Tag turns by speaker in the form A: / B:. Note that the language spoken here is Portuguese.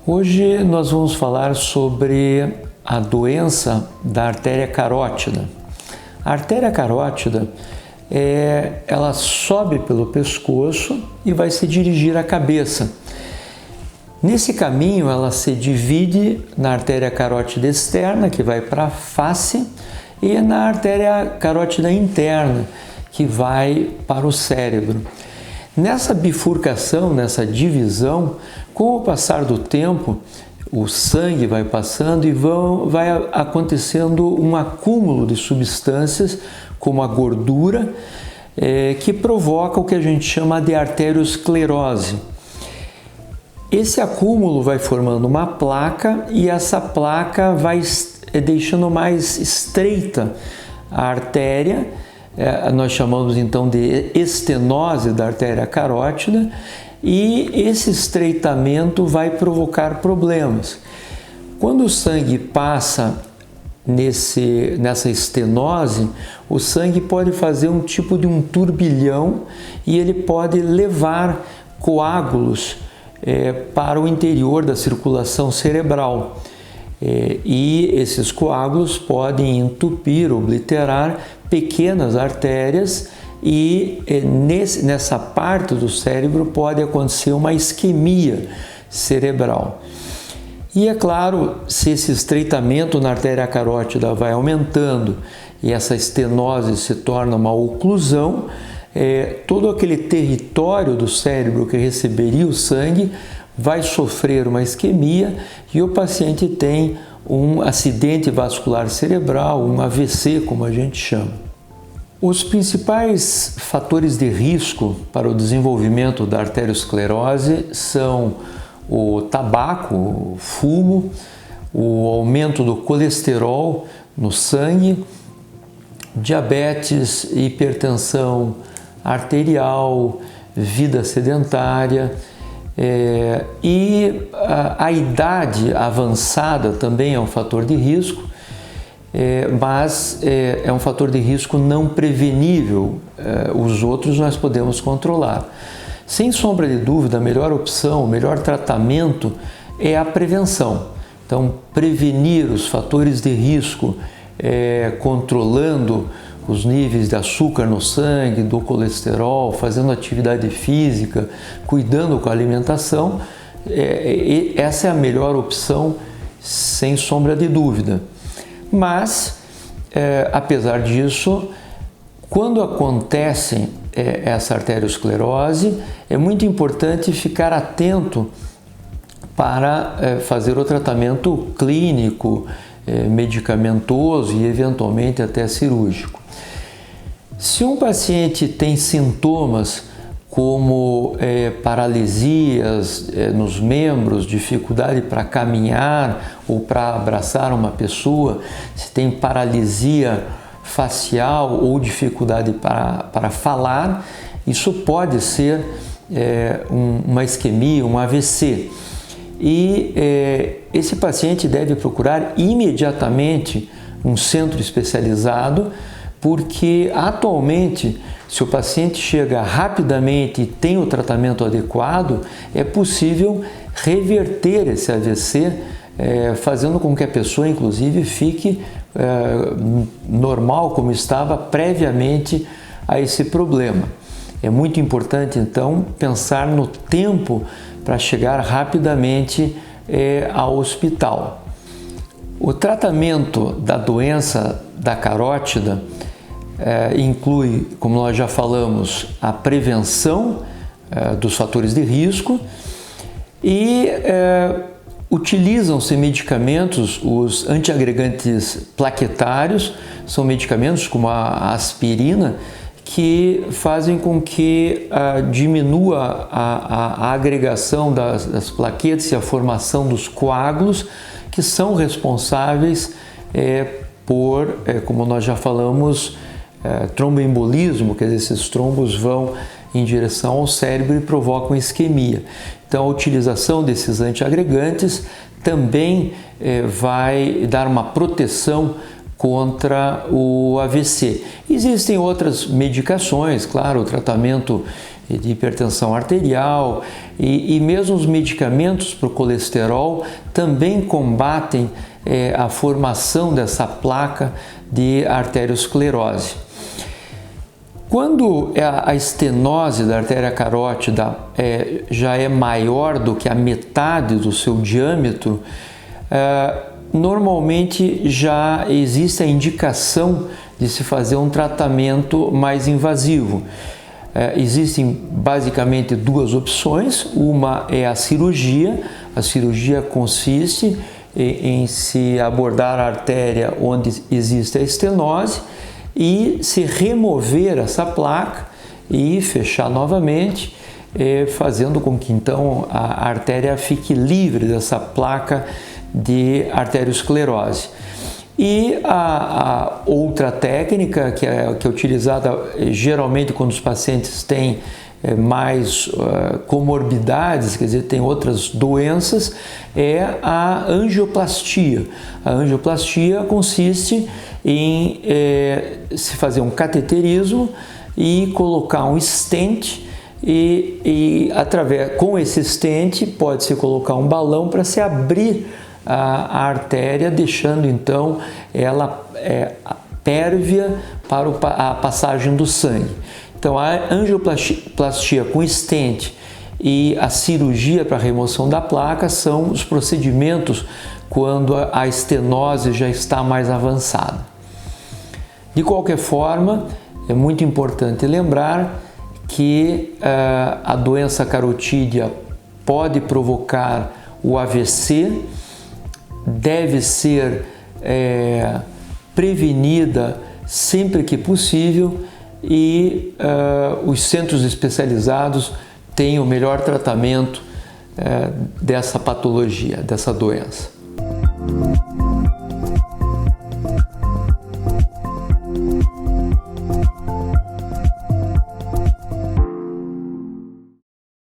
A: Hoje nós vamos falar sobre a doença da artéria carótida. A artéria carótida, ela sobe pelo pescoço e vai se dirigir à cabeça. Nesse caminho, ela se divide na artéria carótida externa, que vai para a face, e na artéria carótida interna, que vai para o cérebro. Nessa bifurcação, nessa divisão, com o passar do tempo, o sangue vai passando e vai acontecendo um acúmulo de substâncias, como a gordura, que provoca o que a gente chama de arteriosclerose. Esse acúmulo vai formando uma placa e essa placa vai deixando mais estreita a artéria. Nós chamamos então de estenose da artéria carótida, e esse estreitamento vai provocar problemas. Quando o sangue passa nessa estenose, o sangue pode fazer um tipo de um turbilhão e ele pode levar coágulos para o interior da circulação cerebral. E esses coágulos podem entupir, obliterar pequenas artérias e nessa parte do cérebro pode acontecer uma isquemia cerebral. E é claro, se esse estreitamento na artéria carótida vai aumentando e essa estenose se torna uma oclusão, todo aquele território do cérebro que receberia o sangue vai sofrer uma isquemia e o paciente tem um acidente vascular cerebral, um AVC, como a gente chama. Os principais fatores de risco para o desenvolvimento da arteriosclerose são o tabaco, o fumo, o aumento do colesterol no sangue, diabetes, hipertensão arterial, vida sedentária, e a idade avançada também é um fator de risco, mas é um fator de risco não prevenível. Os outros nós podemos controlar. Sem sombra de dúvida, a melhor opção, o melhor tratamento é a prevenção. Então, prevenir os fatores de risco, controlando os níveis de açúcar no sangue, do colesterol, fazendo atividade física, cuidando com a alimentação, essa é a melhor opção, sem sombra de dúvida. Mas, apesar disso, quando acontece essa arteriosclerose, é muito importante ficar atento para fazer o tratamento clínico, medicamentoso e eventualmente até cirúrgico. Se um paciente tem sintomas como paralisias nos membros, dificuldade para caminhar ou para abraçar uma pessoa, se tem paralisia facial ou dificuldade para falar, isso pode ser uma isquemia, um AVC. E esse paciente deve procurar imediatamente um centro especializado, porque atualmente, se o paciente chega rapidamente e tem o tratamento adequado, é possível reverter esse AVC, fazendo com que a pessoa, inclusive, fique normal como estava previamente a esse problema. É muito importante, então, pensar no tempo para chegar rapidamente ao hospital. O tratamento da doença da carótida inclui, como nós já falamos, a prevenção dos fatores de risco e utilizam-se medicamentos, os antiagregantes plaquetários, são medicamentos como a aspirina, que fazem com que diminua a agregação das plaquetas e a formação dos coágulos, que são responsáveis por, como nós já falamos, tromboembolismo, quer dizer, esses trombos vão em direção ao cérebro e provocam isquemia. Então, a utilização desses antiagregantes também vai dar uma proteção contra o AVC. Existem outras medicações, claro, o tratamento de hipertensão arterial e mesmo os medicamentos para o colesterol também combatem a formação dessa placa de arteriosclerose. Quando a estenose da artéria carótida já é maior do que a metade do seu diâmetro, normalmente já existe a indicação de se fazer um tratamento mais invasivo. Existem basicamente duas opções. Uma é a cirurgia. A cirurgia consiste em se abordar a artéria onde existe a estenose e se remover essa placa e fechar novamente, fazendo com que então a artéria fique livre dessa placa de arteriosclerose. E a outra técnica, que é utilizada geralmente quando os pacientes têm mais comorbidades, quer dizer, tem outras doenças, é a angioplastia. A angioplastia consiste em se fazer um cateterismo e colocar um stent com esse stent pode-se colocar um balão para se abrir a artéria, deixando então ela pérvia para a passagem do sangue. Então a angioplastia com stent e a cirurgia para remoção da placa são os procedimentos quando a estenose já está mais avançada. De qualquer forma, é muito importante lembrar que a doença carotídea pode provocar o AVC, deve ser prevenida sempre que possível e os centros especializados têm o melhor tratamento dessa patologia, dessa doença.